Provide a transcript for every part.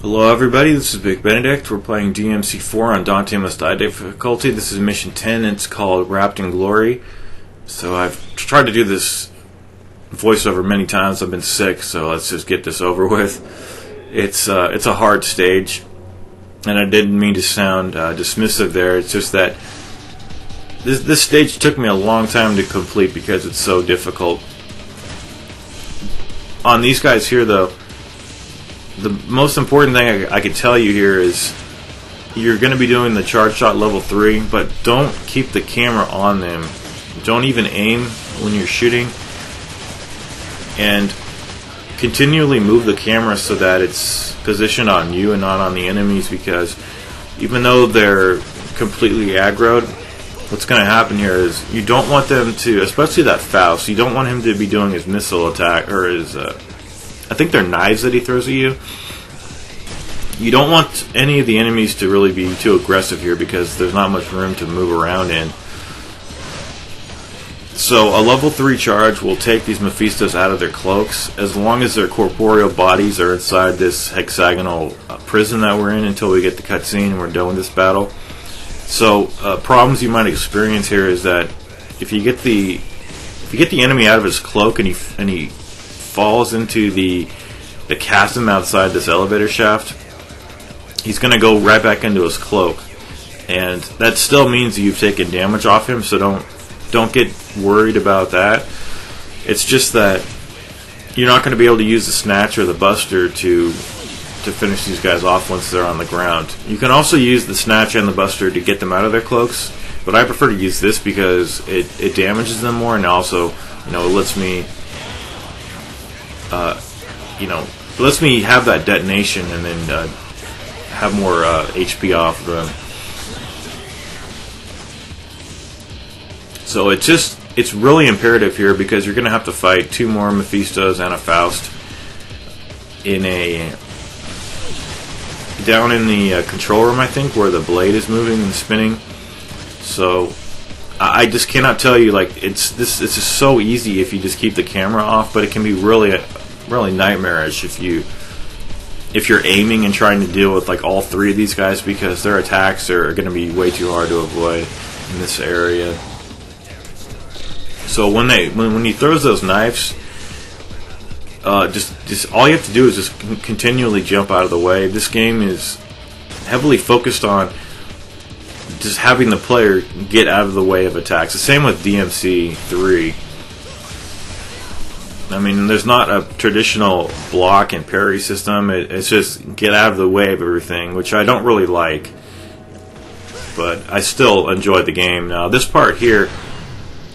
Hello everybody, this is Big Benedict. We're playing DMC4 on Dante Must Die difficulty. This is mission 10, it's called Wrapped in Glory. So I've tried to do this voiceover many times, I've been sick, so let's just get this over with. It's a hard stage, and I didn't mean to sound dismissive there. It's just that this stage took me a long time to complete because it's so difficult. On these guys here though, the most important thing I could tell you here is you're going to be doing the charge shot level 3, but don't keep the camera on them. Don't even aim when you're shooting, and continually move the camera so that it's positioned on you and not on the enemies, because even though they're completely aggroed, what's going to happen here is you don't want them to, especially that Faust, you don't want him to be doing his missile attack, or his I think they're knives that he throws at you. You don't want any of the enemies to really be too aggressive here because there's not much room to move around in. So a level 3 charge will take these Mephistos out of their cloaks as long as their corporeal bodies are inside this hexagonal prison that we're in until we get the cutscene and we're done with this battle. So problems you might experience here is that if you get the enemy out of his cloak and he falls into the chasm outside this elevator shaft, he's going to go right back into his cloak, and that still means you've taken damage off him, so don't get worried about that. It's just that you're not going to be able to use the snatch or the buster to finish these guys off once they're on the ground. You can also use the snatch and the buster to get them out of their cloaks, but I prefer to use this because it damages them more, and also it lets me lets me have that detonation and then have more HP off them. So it's really imperative here because you're going to have to fight 2 more Mephistos and a Faust down in the control room, I think, where the blade is moving and spinning. So I just cannot tell you, it's just so easy if you just keep the camera off, but it can be really nightmarish if you're aiming and trying to deal with all 3 of these guys, because their attacks are going to be way too hard to avoid in this area. So when he throws those knives, just all you have to do is just continually jump out of the way. This game is heavily focused on just having the player get out of the way of attacks. The same with DMC 3. I mean, there's not a traditional block and parry system. It's just get out of the way of everything, which I don't really like. But I still enjoy the game. Now, this part here,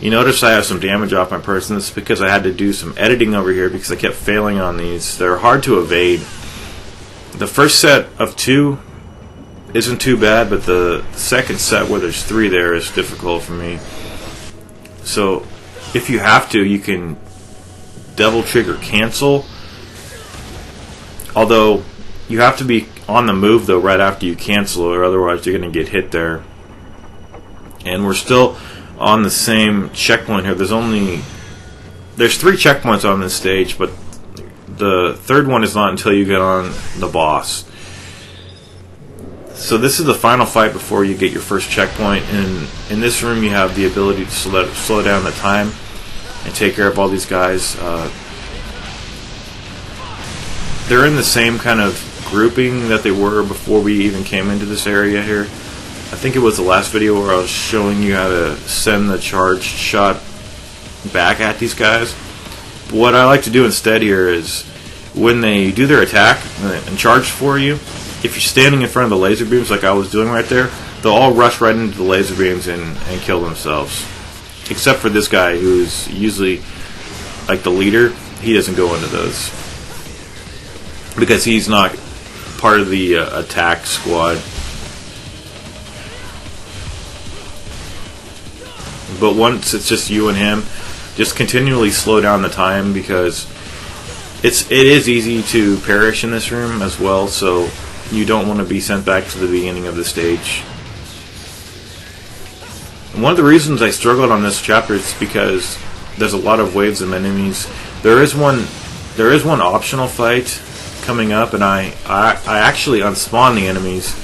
you notice I have some damage off my person. This is because I had to do some editing over here because I kept failing on these. They're hard to evade. The first set of 2 isn't too bad, but the second set where there's 3 there is difficult for me. So if you have to, you can double trigger cancel, although you have to be on the move though right after you cancel, or otherwise you're going to get hit there. And we're still on the same checkpoint here. There's 3 checkpoints on this stage, but the third one is not until you get on the boss. So this is the final fight before you get your first checkpoint, and in this room you have the ability to slow down the time and take care of all these guys. They're in the same kind of grouping that they were before we even came into this area here. I think it was the last video where I was showing you how to send the charged shot back at these guys. But what I like to do instead here is when they do their attack and charge for you, if you're standing in front of the laser beams like I was doing right there, they'll all rush right into the laser beams and kill themselves. Except for this guy, who's usually the leader. He doesn't go into those because he's not part of the attack squad. But once it's just you and him, just continually slow down the time, because it is easy to perish in this room as well, so you don't want to be sent back to the beginning of the stage. One of the reasons I struggled on this chapter is because there's a lot of waves of enemies. There is one optional fight coming up, and I actually unspawned the enemies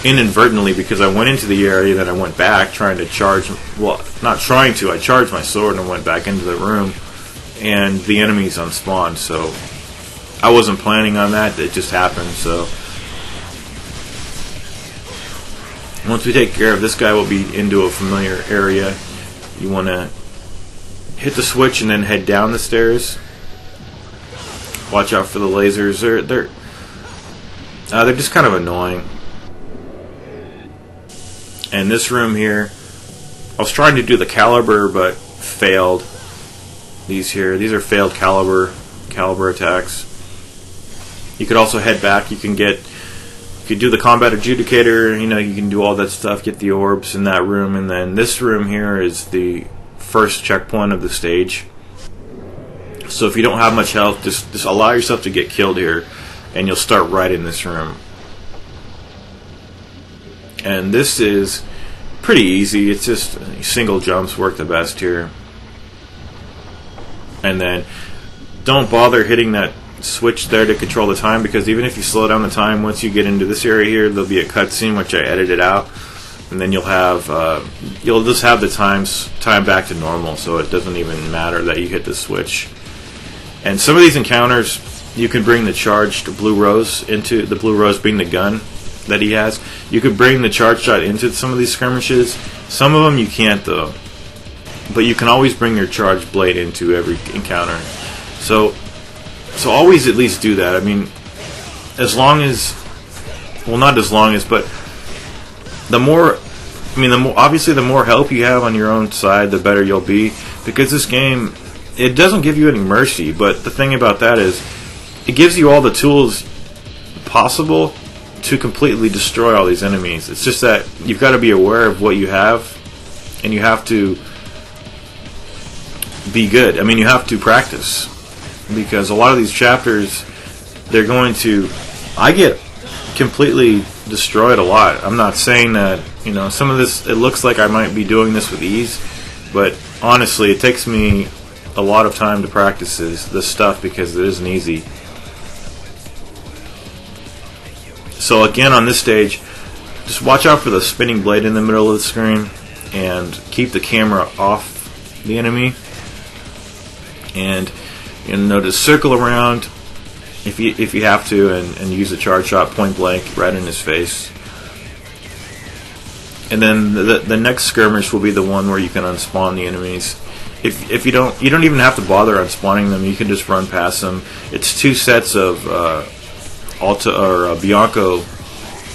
inadvertently because I went into the area, then I went back trying to charge. Well, not trying to. I charged my sword and went back into the room, and the enemies unspawned. So I wasn't planning on that. It just happened. So once we take care of this guy, we'll be into a familiar area. You want to hit the switch and then head down the stairs. Watch out for the lasers. They're just kind of annoying. And this room here, I was trying to do the caliber but failed. These are failed caliber attacks. You could also head back. You could do the combat adjudicator. You can do all that stuff. Get the orbs in that room, and then this room here is the first checkpoint of the stage. So if you don't have much health, just allow yourself to get killed here, and you'll start right in this room. And this is pretty easy. It's just single jumps work the best here. And then don't bother hitting that switch there to control the time, because even if you slow down the time, once you get into this area here, there'll be a cutscene which I edited out, and then you'll just have the time back to normal, so it doesn't even matter that you hit the switch. And some of these encounters, you can bring the charged blue rose into, the blue rose being the gun that he has. You could bring the charge shot into some of these skirmishes. Some of them you can't though, but you can always bring your charged blade into every encounter. So always at least do that. I mean, as long as, well, not as long as, but obviously the more help you have on your own side, the better you'll be, because this game, it doesn't give you any mercy, but the thing about that is it gives you all the tools possible to completely destroy all these enemies. It's just that you've got to be aware of what you have, and you have to be good. I mean, you have to practice, because a lot of these chapters, I get completely destroyed a lot. I'm not saying that, some of this, it looks like I might be doing this with ease, but honestly, it takes me a lot of time to practice this stuff, because it isn't easy. So again, on this stage, just watch out for the spinning blade in the middle of the screen, and keep the camera off the enemy, and notice circle around if you have to, and use a charge shot point blank right in his face. And then the next skirmish will be the one where you can unspawn the enemies. If you don't even have to bother unspawning them. You can just run past them. It's 2 sets of Bianco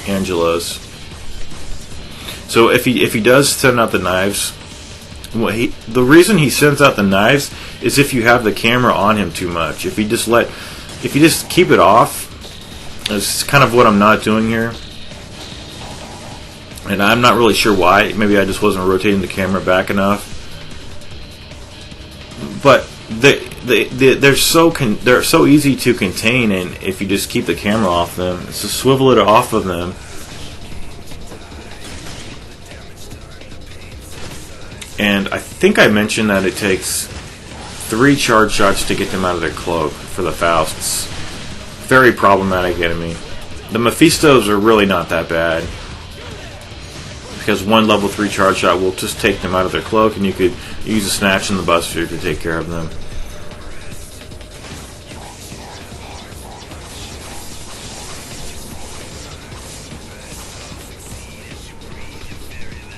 Angelos. So if he does send out the knives, the reason he sends out the knives is if you have the camera on him too much. If you just keep it off, it's kind of what I'm not doing here. And I'm not really sure why. Maybe I just wasn't rotating the camera back enough. But they're so easy to contain, and if you just keep the camera off them, so swivel it off of them. And I think I mentioned that it takes 3 charge shots to get them out of their cloak for the Fausts. Very problematic enemy. The Mephistos are really not that bad, because 1 level 3 charge shot will just take them out of their cloak, and you could use a snatch in the buster to take care of them.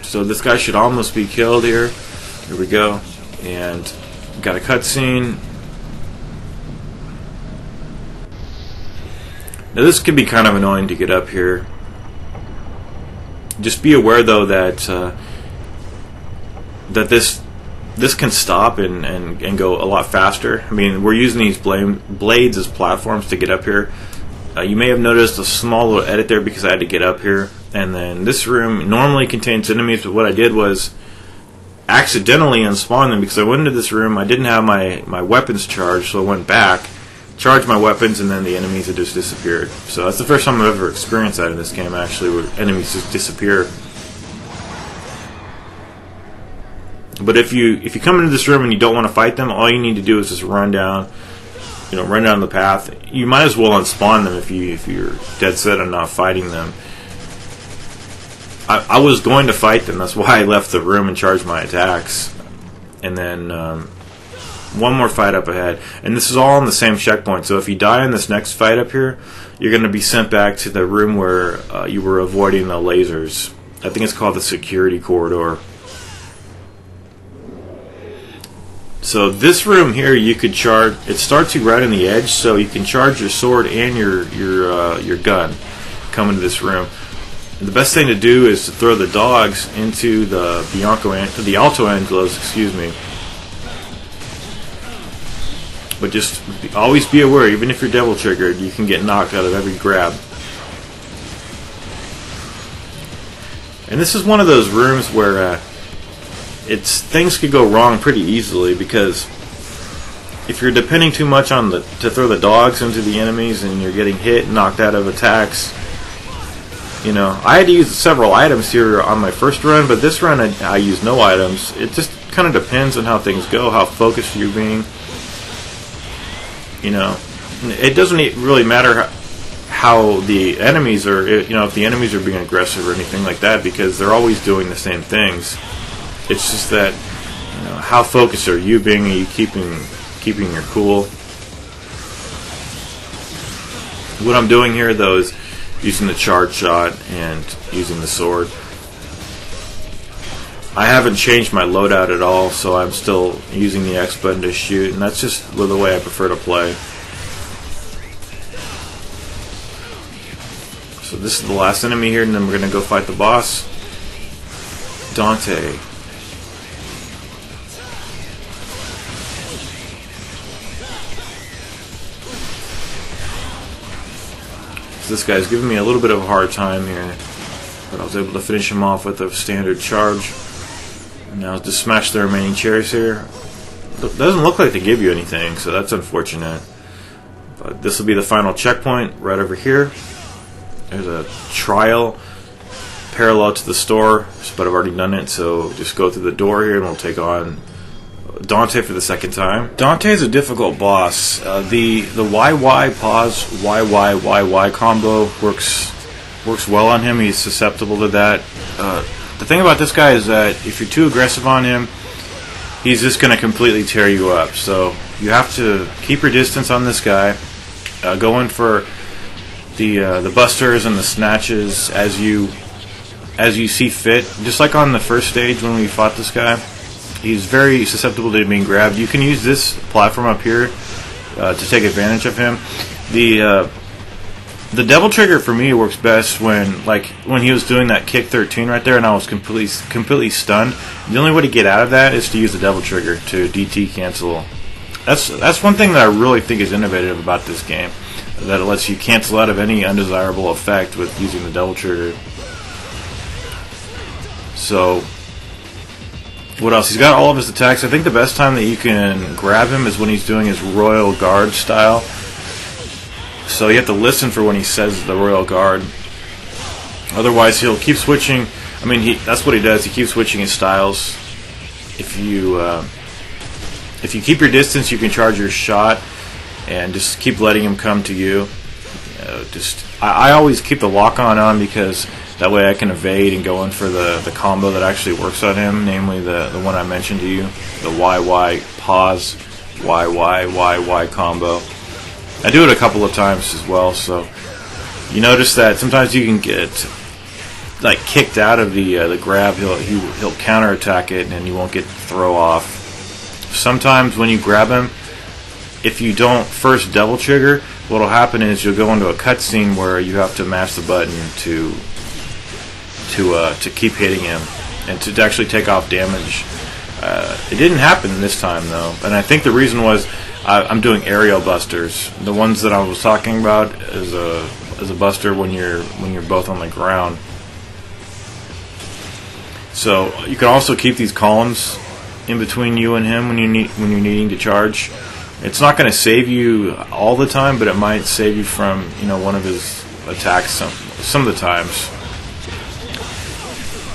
So this guy should almost be killed here. Here we go. And got a cutscene. Now this can be kind of annoying to get up here. Just be aware though that this can stop and go a lot faster. I mean, we're using these blades as platforms to get up here. You may have noticed a small little edit there because I had to get up here. And then this room normally contains enemies, but what I did was accidentally unspawn them, because I went into this room, I didn't have my weapons charged, so I went back, charged my weapons, and then the enemies had just disappeared. So that's the first time I've ever experienced that in this game, actually, where enemies just disappear. But if you come into this room and you don't want to fight them, all you need to do is just run down run down the path. You might as well unspawn them if you're dead set on not fighting them. I was going to fight them. That's why I left the room and charged my attacks. And then one more fight up ahead. And this is all on the same checkpoint. So if you die in this next fight up here, you're going to be sent back to the room where you were avoiding the lasers. I think it's called the security corridor. So this room here, you could charge. It starts you right on the edge, so you can charge your sword and your gun coming to this room. The best thing to do is to throw the dogs into the Alto Angelos, excuse me. But just always be aware, even if you're double triggered, you can get knocked out of every grab. And this is one of those rooms where things could go wrong pretty easily, because if you're depending too much on to throw the dogs into the enemies and you're getting hit, knocked out of attacks. I had to use several items here on my first run, but this run I used no items. It just kind of depends on how things go, how focused you're being. It doesn't really matter how the enemies are, if the enemies are being aggressive or anything like that, because they're always doing the same things. It's just that, how focused are you being? Are you keeping your cool? What I'm doing here, though, is using the charge shot and using the sword. I haven't changed my loadout at all, so I'm still using the X button to shoot, and that's just the way I prefer to play. So this is the last enemy here, and then we're going to go fight the boss, Dante. So this guy's giving me a little bit of a hard time here, but I was able to finish him off with a standard charge. And now just smash the remaining cherries here. It doesn't look like they give you anything, so that's unfortunate. But this will be the final checkpoint right over here. There's a trial parallel to the store, but I've already done it, so just go through the door here and we'll take on Dante for the second time. Dante is a difficult boss. The YY pause YY combo works well on him. He's susceptible to that. The thing about this guy is that if you're too aggressive on him, he's just going to completely tear you up. So you have to keep your distance on this guy. Go in for the busters and the snatches as you see fit. Just like on the first stage when we fought this guy, he's very susceptible to being grabbed. You can use this platform up here to take advantage of him. The double trigger for me works best when he was doing that kick 13 right there, and I was completely stunned. The only way to get out of that is to use the double trigger to DT cancel. That's one thing that I really think is innovative about this game, that it lets you cancel out of any undesirable effect with using the double trigger. So what else? He's got all of his attacks. I think the best time that you can grab him is when he's doing his Royal Guard style. So you have to listen for when he says the Royal Guard. Otherwise, he'll keep switching. I mean, that's what he does. He keeps switching his styles. If you keep your distance, you can charge your shot and just keep letting him come to you. I always keep the lock-on on, because that way I can evade and go in for the combo that actually works on him, namely the one I mentioned to you, the YY pause YY combo. I do it a couple of times as well, so you notice that sometimes you can get kicked out of the grab. He'll counterattack it, and you won't get throw off. Sometimes when you grab him, if you don't first double trigger, what'll happen is you'll go into a cutscene where you have to mash the button to keep hitting him and to actually take off damage. It didn't happen this time though, and I think the reason was I'm doing aerial busters. The ones that I was talking about is a buster when you're both on the ground. So you can also keep these columns in between you and him when you're needing to charge. It's not going to save you all the time, but it might save you from one of his attacks some of the times.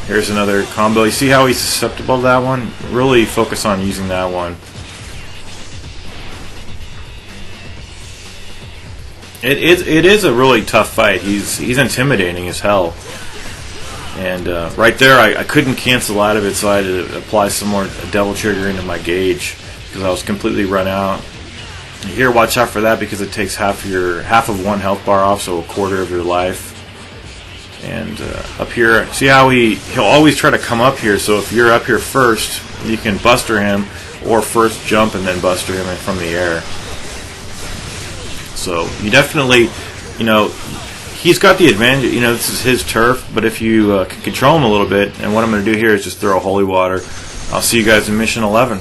Here's another combo. You see how he's susceptible to that one? Really focus on using that one. It is a really tough fight. He's intimidating as hell. And right there, I couldn't cancel out of it, so I had to apply some more devil trigger into my gauge because I was completely run out. Here, watch out for that because it takes half of one health bar off, so a quarter of your life. And up here, see how he'll always try to come up here. So if you're up here first, you can buster him, or first jump and then buster him from the air. So you definitely, he's got the advantage. This is his turf, but if you can control him a little bit, and what I'm going to do here is just throw holy water. I'll see you guys in mission 11.